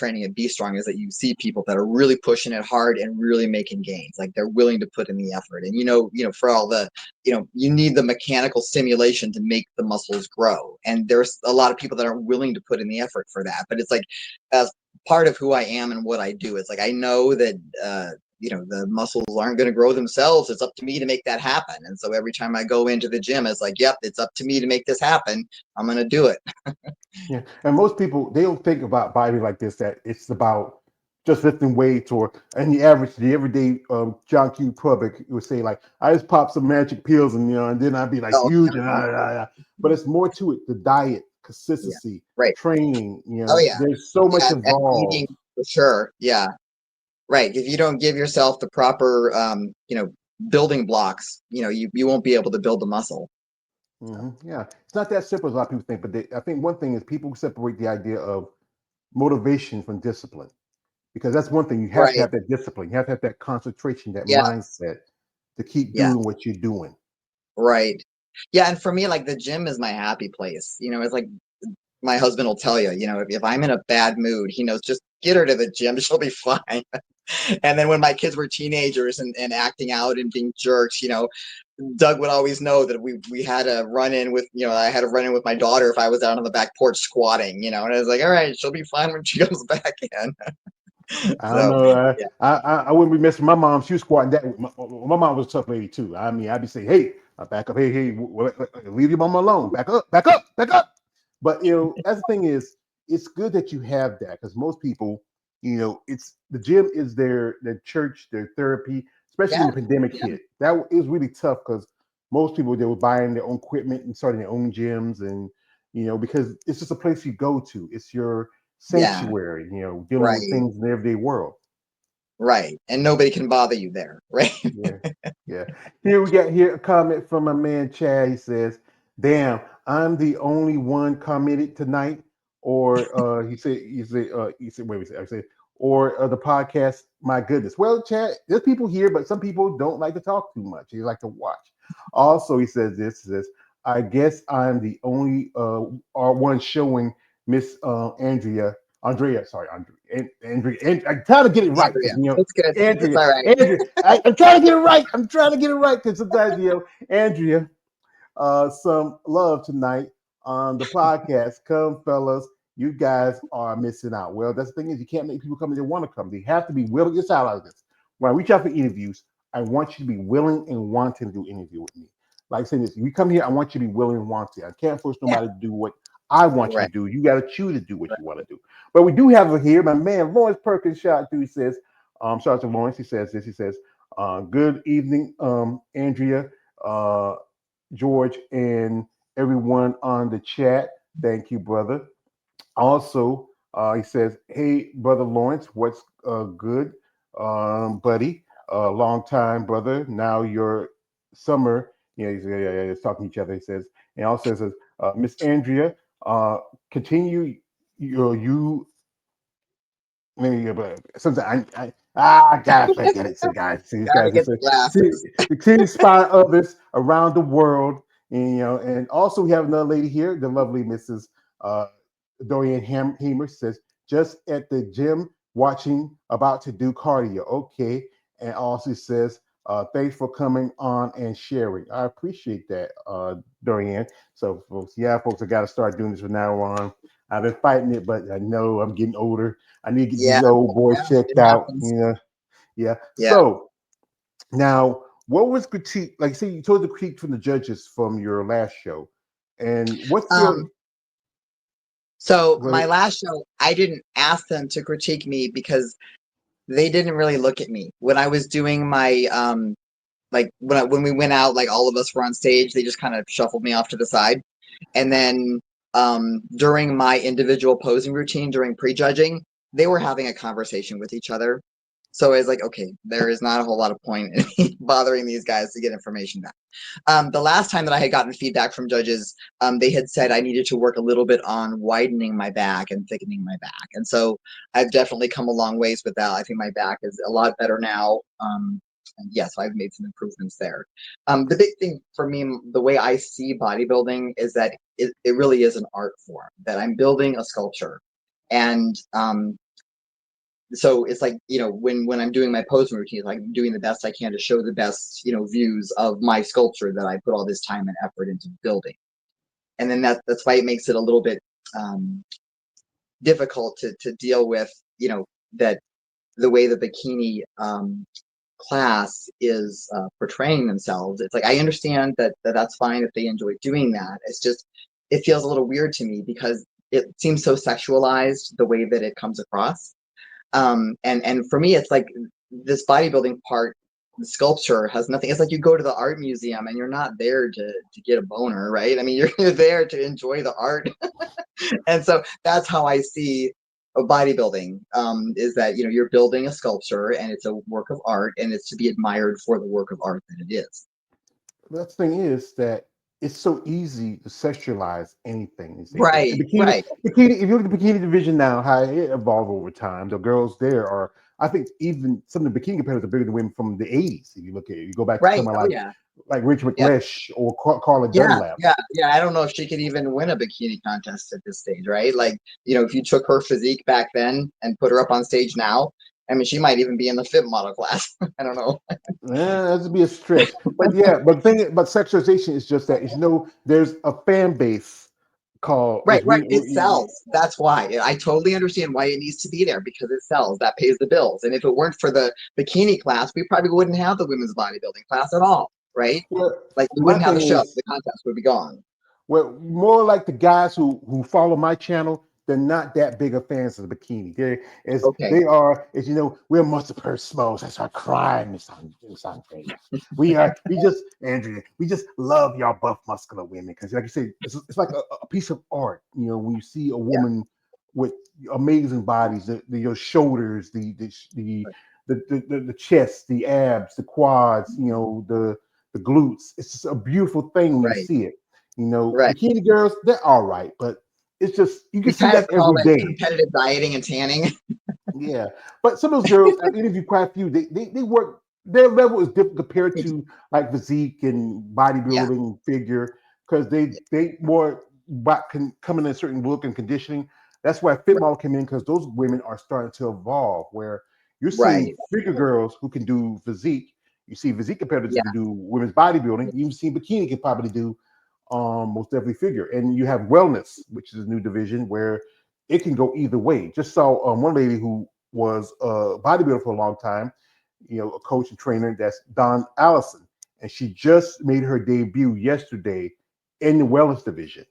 training at Be Strong is that you see people that are really pushing it hard and really making gains. Like they're willing to put in the effort. And for all the, you need the mechanical stimulation to make the muscles grow. And there's a lot of people that aren't willing to put in the effort for that. But it's like, as part of who I am and what I do, it's like I know that the muscles aren't going to grow themselves. It's up to me to make that happen. And so every time I go into the gym, it's like, yep, it's up to me to make this happen. I'm going to do it. Yeah, and most people, they don't think about body like this, that it's about just lifting weights, or and the everyday John Q. public would say like, I just pop some magic pills and and then I'd be like Oh, huge but it's more to it. The diet, yeah. consistency, Right. training. Oh, yeah. There's so much And involved. eating, for sure. Yeah. Right. If you don't give yourself the proper, building blocks, you won't be able to build the muscle. Yeah, it's not that simple as a lot of people think. But I think one thing is people separate the idea of motivation from discipline, because that's one thing. You have to Right. have that discipline. You have to have that concentration, that Yeah. mindset to keep Yeah. doing what you're doing. Right. Yeah. And for me, like the gym is my happy place. It's like my husband will tell you, if I'm in a bad mood, he knows just get her to the gym. She'll be fine. And then when my kids were teenagers and acting out and being jerks, Doug would always know that we had a run in with, I had a run in with my daughter if I was out on the back porch squatting, and I was like, all right, she'll be fine when she goes back in. I don't So, know. yeah. I wouldn't be missing my mom. She was squatting that. My mom was a tough lady too. I mean, I'd be saying, "Hey, back up. Hey, hey, leave your mama alone. Back up, back up, back up." But that's the thing is, it's good that you have that, because most people, it's the gym is their church, their therapy. Especially when Yeah. the pandemic Yeah. hit, that it was really tough because most people, they were buying their own equipment and starting their own gyms, and because it's just a place you go to. It's your Yeah. sanctuary. Dealing with Right. things in the everyday world. Right. And nobody can bother you there. Right. Yeah, yeah. Here we got here a comment from my man Chad. He says, "Damn, I'm the only one commented tonight." Or wait a second. I said, or the podcast. My goodness. Well, Chad, there's people here, but some people don't like to talk too much. They like to watch. Also, he says this. He says, "I guess I'm the only one showing Miss Andrea, sorry, Andrea, and I'm trying to get it right Andrea. because It's good. It's Andrea, all right. Andrea, I'm trying to get it right. I'm trying to get it right because sometimes Andrea, some love tonight on the podcast. Come, fellas, you guys are missing out. Well, that's the thing is you can't make people come if they want to come. They have to be willing. It's out of this. When I reach out for interviews, I want you to be willing and wanting to do an interview with me. Like I said, this, you come here, I want you to be willing and wanting. I can't force Yeah. nobody to do what I want you to Right. do. You got to choose to do what you want to do. But we do have it here. My man Lawrence Perkins shout out to. He says, shout out to Lawrence. He says this. He says, good evening, Andrea, George, and everyone on the chat. Thank you, brother. Also, he says, "Hey, brother Lawrence, what's good, buddy? Long time, brother. Now your summer." He's talking to each other. He says, and also says, "Miss Andrea, continue you." Sometimes I gotta forget it. So guys, see these Gotta guys. get It's the see, glasses. continue to inspire others around the world, and and also we have another lady here, the lovely Mrs. Uh, Dorian Hamer says, just at the gym watching, about to do cardio. Okay. And also says, thanks for coming on and sharing. I appreciate that, Dorian. So, folks, folks, I got to start doing this from now on. I've been fighting it, but I know I'm getting older. I need to get Yeah. these old boys Yeah. checked It out. happens. Yeah. Yeah. So, now, what was critique? Like, say, you told the critique from the judges from your last show, and what's Um, your so go my ahead. last show, I didn't ask them to critique me because they didn't really look at me when I was doing my like when we went out, like all of us were on stage, they just kind of shuffled me off to the side. And then during my individual posing routine during prejudging, they were having a conversation with each other. So I was like, okay, there is not a whole lot of point in me bothering these guys to get information back. The last time that I had gotten feedback from judges, they had said I needed to work a little bit on widening my back and thickening my back. And so I've definitely come a long ways with that. I think my back is a lot better now. And yes, I've made some improvements there. The big thing for me, the way I see bodybuilding is that it really is an art form, that I'm building a sculpture. And so it's like, when I'm doing my posing routines, like I'm doing the best I can to show the best, views of my sculpture that I put all this time and effort into building. And then that's why it makes it a little bit difficult to deal with, that the way the bikini class is portraying themselves. It's like, I understand that's fine if they enjoy doing that. It's just, it feels a little weird to me because it seems so sexualized the way that it comes across. And for me, it's like this bodybuilding part, the sculpture has nothing. It's like you go to the art museum and you're not there to get a boner, right? I mean, you're there to enjoy the art. And so that's how I see bodybuilding, is that, you're building a sculpture and it's a work of art and it's to be admired for the work of art that it is. The thing is that it's so easy to sexualize anything these days. The Right, bikini, right, bikini. If you look at the bikini division now, how it evolved over time, the girls there are. I think even some of the bikini competitors are bigger than women from the '80s. If you look at it, you go back to right. someone Oh yeah. like Rachel Yeah. McLeish or Carla Yeah, Dunlap. yeah, yeah. I don't know if she could even win a bikini contest at this stage, right? Like, if you took her physique back then and put her up on stage now, I mean, she might even be in the fit model class. I don't know. That would be a stretch, but yeah. But the thing about sexualization is just that there's a fan base called Right, which right. It we sells. That's why. I totally understand why it needs to be there because it sells. That pays the bills. And if it weren't for the bikini class, we probably wouldn't have the women's bodybuilding class at all, right? well, Like we my wouldn't have the thing show. is The contest would be gone. well, more like the guys who follow my channel, they're not that big of fans of the bikini. Okay. They are, as you know, we're muscle purse smokes. I start crying. It's on stage. We just Andrea, we just love y'all buff muscular women because, like you say, it's like a piece of art. When you see a Yeah. woman with amazing bodies, your shoulders, the chest, the abs, the quads, the glutes. It's just a beautiful thing when you Right. see it. Right. Bikini girls, they're all right, but it's just you can We see kind that of call every that day. competitive dieting and tanning. Yeah, but some of those girls, I've interviewed quite a few. They work. Their level is different compared to like physique and Yeah. bodybuilding figure because they more can come in a certain look and conditioning. That's why fit model came in because those women are starting to evolve. Where you're seeing Right. figure girls who can do physique. You see physique competitors who Yeah. can do women's bodybuilding. You even see bikini can probably do most definitely figure. And you have wellness, which is a new division where it can go either way. Just saw one lady who was a bodybuilder for a long time, a coach and trainer. That's Don Allison, and she just made her debut yesterday in the wellness division.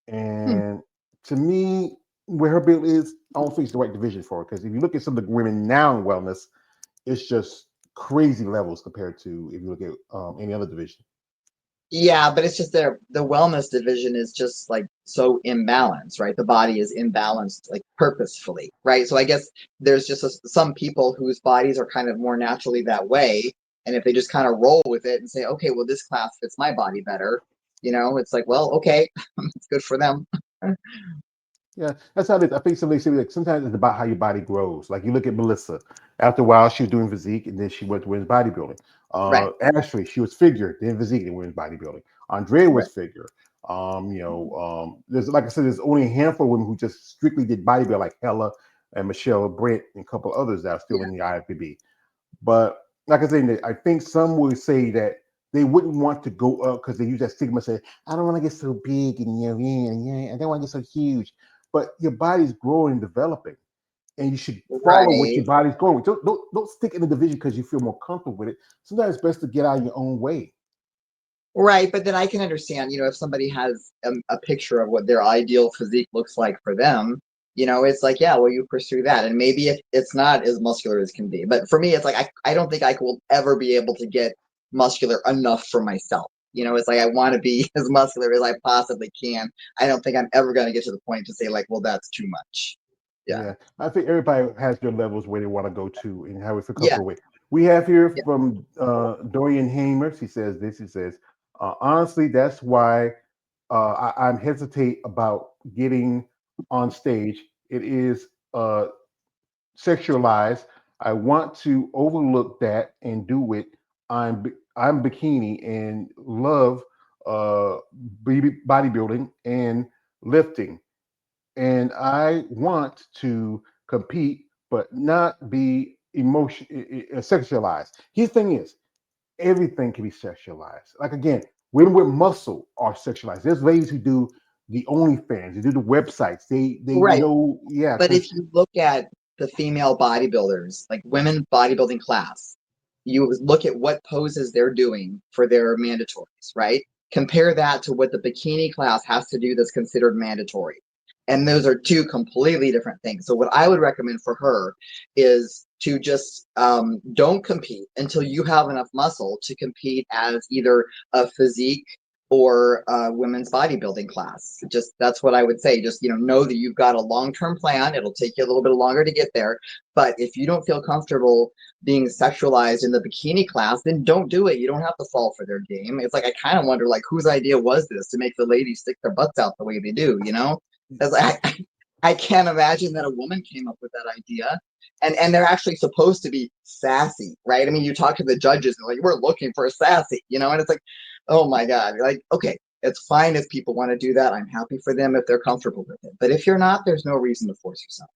Hmm. And to me, where her build is, I don't think it's the right division for her because if you look at some of the women now in wellness, it's just crazy levels compared to if you look at any other division. Yeah, but it's just the wellness division is just like so imbalanced, right? The body is imbalanced like purposefully, right? So I guess there's just some people whose bodies are kind of more naturally that way, and if they just kind of roll with it and say, okay, well this class fits my body better, it's like, well, okay, it's good for them. Yeah, that's how it is. I think somebody said like sometimes it's about how your body grows. Like you look at Melissa. After a while, she was doing physique, and then she went to women's bodybuilding. Right, Ashley, she was figure, then physique, then women's bodybuilding. Andrea was right, figure. There's like I said, there's only a handful of women who just strictly did bodybuilding, like Hella and Michelle Brent, and a couple others that are still yeah, in the IFBB. But like I said, I think some would say that they wouldn't want to go up because they use that stigma. Say, I don't want to get so big and I don't want to get so huge. But your body's growing and developing, and you should follow what right. your body's going. Don't stick in the division because you feel more comfortable with it. Sometimes it's best to get out of your own way. Right, but then I can understand, if somebody has a picture of what their ideal physique looks like for them, it's like, yeah, well, you pursue that. And maybe if it's not as muscular as can be. But for me, it's like, I don't think I will ever be able to get muscular enough for myself. It's like I want to be as muscular as I possibly can. I don't think I'm ever going to get to the point to say, like, well, that's too much. Yeah. Yeah, I think everybody has their levels where they want to go to and how we feel Yeah. comfortable with. We have here Yeah. from Dorian Hamers. He says this. He says, honestly, that's why I'm hesitate about getting on stage. It is sexualized. I want to overlook that and do it. I'm bikini and love uh, bodybuilding and lifting, and I want to compete but not be sexualized. His thing is everything can be sexualized. Like again, women with muscle are sexualized. There's ladies who do the OnlyFans, they do the websites. They Right. know, yeah, But because if you look at the female bodybuilders, like women bodybuilding class, you look at what poses they're doing for their mandatories, right? Compare that to what the bikini class has to do that's considered mandatory. And those are two completely different things. So what I would recommend for her is to just don't compete until you have enough muscle to compete as either a physique or women's bodybuilding class. Just that's what I would say. Just know that you've got a long-term plan. It'll take you a little bit longer to get there, but if you don't feel comfortable being sexualized in the bikini class, then don't do it. You don't have to fall for their game. It's like I kind of wonder like whose idea was this to make the ladies stick their butts out the way they do, you know? Because I can't imagine that a woman came up with that idea. And they're actually supposed to be sassy, right? I mean, you talk to the judges and like, we're looking for a sassy, and it's like, oh my God, like, okay, it's fine if people want to do that. I'm happy for them if they're comfortable with it. But if you're not, there's no reason to force yourself.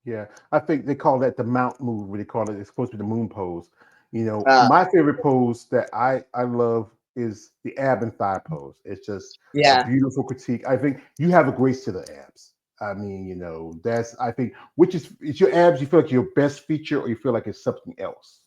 yeah, I think they call that the mount move. Where they call it, it's supposed to be the moon pose. Uh, My favorite pose that I love is the ab and thigh pose. It's just a yeah. beautiful critique. I think you have a grace to the abs. I mean, that's I think which is your abs. You feel like your best feature, or you feel like it's something else.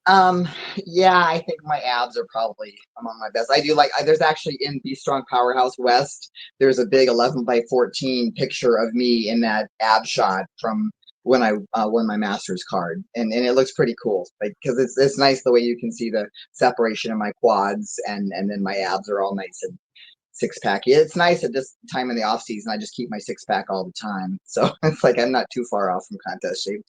Um, yeah, I think my abs are probably among my best. I do like, there's actually in Be Strong Powerhouse West, there's a big 11 by 14 picture of me in that ab shot from when I won my master's card. And it looks pretty cool. Like, cause it's nice the way you can see the separation of my quads and then my abs are all nice and six pack. It's nice at this time in the off season. I just keep my six pack all the time. So it's like, I'm not too far off from contest shape.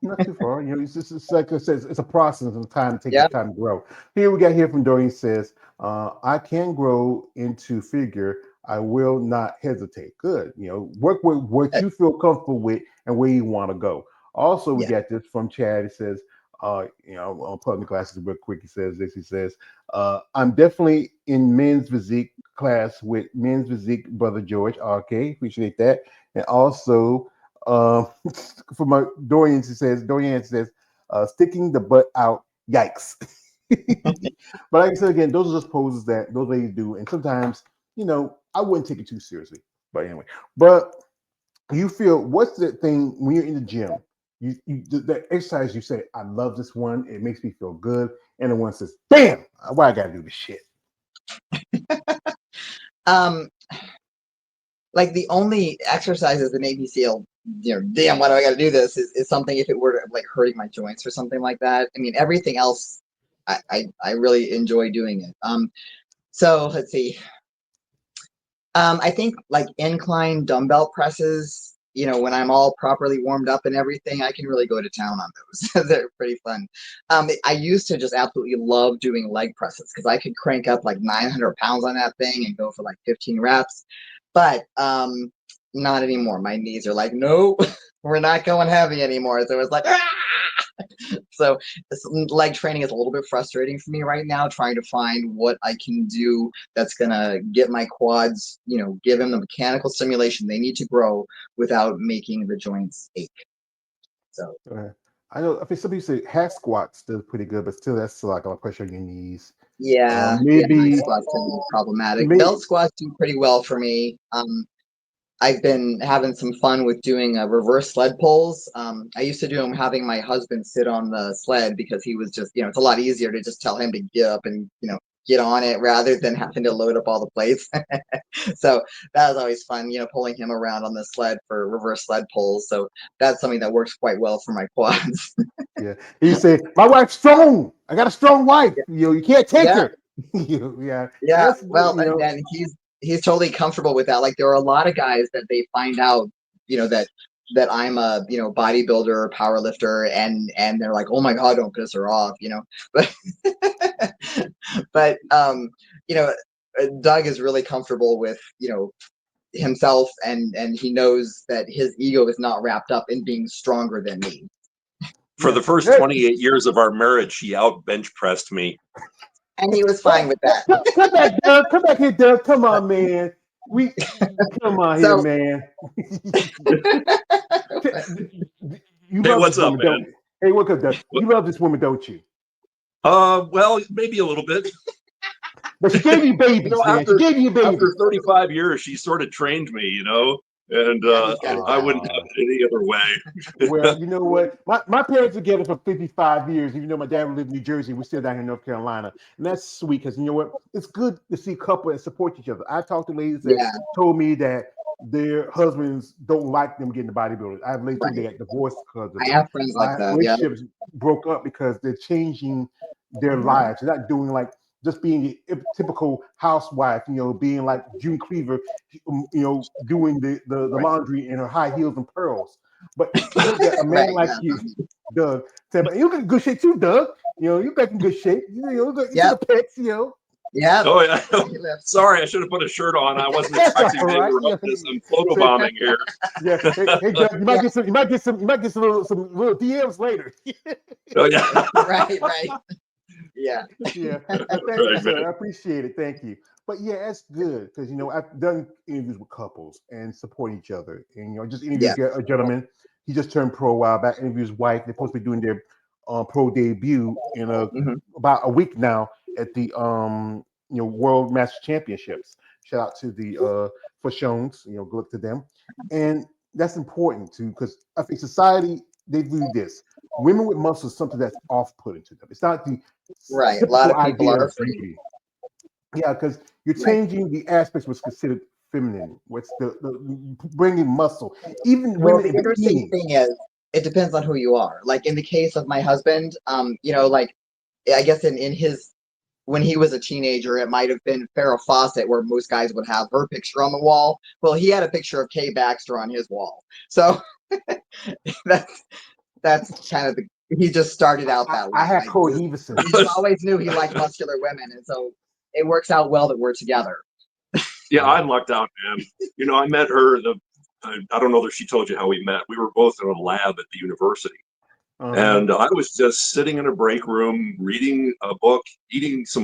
Not too far. It's like I said, it's a process of time to take your Yeah. time to grow. Here we got here from Dorian says, I can grow into figure. I will not hesitate. Good. Work with what you feel comfortable with and where you want to go. Also, we Yeah. got this from Chad. It says, I'll put on the glasses real quick. He says this. He says, I'm definitely in men's physique class with men's physique, brother George. Okay, appreciate that. And also, um, for my Dorian says, sticking the butt out. Yikes. But like I said again, those are just poses that those ladies do, and sometimes I wouldn't take it too seriously. But anyway, but you feel what's the thing when you're in the gym? The exercise you say, I love this one. It makes me feel good, and the one says, "Damn, why I gotta do this shit." Um, like the only exercises that make me feel, damn, why do I got to do this? Is something if it were to, like hurting my joints or something like that. I mean, everything else, I really enjoy doing it. So let's see. I think like incline dumbbell presses, when I'm all properly warmed up and everything, I can really go to town on those. They're pretty fun. I used to just absolutely love doing leg presses because I could crank up like 900 pounds on that thing and go for like 15 reps. But not anymore. My knees are like, nope, we're not going heavy anymore. So it's like, ah! So this leg training is a little bit frustrating for me right now, trying to find what I can do that's going to get my quads, give them the mechanical stimulation they need to grow without making the joints ache. So, I know. I think some people say hack squats still pretty good, but still that's still like a lot of pressure on your knees. yeah, my Maybe, squats can be problematic. maybe, Belt squats do pretty well for me. I've been having some fun with doing reverse sled pulls. I used to do them having my husband sit on the sled because he was just, it's a lot easier to just tell him to get up and, get on it rather than having to load up all the plates. So that was always fun, pulling him around on the sled for reverse sled pulls. So that's something that works quite well for my quads. yeah. You say my wife's strong. I got a strong wife. You can't take Yeah. her. Yeah, Yeah. that's Well, and he's totally comfortable with that. Like there are a lot of guys that they find out, that I'm a, bodybuilder or power lifter and they're like, oh my God, don't piss her off, but, but, Doug is really comfortable with, himself and he knows that his ego is not wrapped up in being stronger than me. For the first 28 years of our marriage, he out bench pressed me. And he was fine with that. Come back, Doug. Come back here, Doug. Come on, man. Come on here, So man. You Hey, love what's this up, woman, don't man? you? Hey, what's up, Doug? You love this woman, don't you? Well, maybe a little bit. But she gave you You babies, know, man. She gave you babies. after 35 years, she sort of trained me, and Yeah, he's got it I down. wouldn't have it any other way. Well, you know what? My parents were together for 55 years, even though my dad lived in New Jersey. We're still down here in North Carolina. And that's sweet because you know what? It's good to see couples that support each other. I talked to ladies that Yeah, told me that their husbands don't like them getting the bodybuilders. I have ladies told me they right. got divorced because of I it. have friends like that. Yeah, Relationships broke up because they're changing their lives. They're not doing like just being the typical housewife, being like June Cleaver, doing the right, laundry in her high heels and pearls. But to know that a man right. like Yeah, you, Doug, said, but you look in good shape too, Doug. You got in good shape. You see yep, the pecs. yep. Oh yeah. He lives. Sorry, I should have put a shirt on. I wasn't That's expecting all to right. interrupt this. I'm So, photobombing here. yeah. Hey, Doug, you might Yeah, get some little DMs later. Oh yeah. right, right. Yeah, Yeah, but thank you, Right, sir. man. I appreciate it. Thank you. But yeah, that's good because I've done interviews with couples and support each other. And just yeah. interviewed a gentleman. He just turned pro a while back. Interviewed his wife. They're supposed to be doing their pro debut in Hmm. about a week now at the World Master Championships. Shout out to the Fashones. Good luck to them. And that's important too because I think society they view this. Women with muscles is something that's off-putting to them. It's not the Right. A lot typical of people idea are of afraid. beauty. Yeah, because you're Right. changing the aspects what's considered feminine. What's the bringing muscle. Even Well, women the in interesting bikini. thing is, it depends on who you are. Like in the case of my husband, like I guess in his when he was a teenager, it might have been Farrah Fawcett, where most guys would have her picture on the wall. Well, he had a picture of Kay Baxter on his wall. So that's that's kind of he just started out that I way. had Like Corey Heverson. he just always knew he liked muscular women, and so it works out well that we're together. Yeah, I lucked out, man. I met her. I don't know that she told you how we met. We were both in a lab at the university. Uh-huh. And I was just sitting in a break room, reading a book, eating some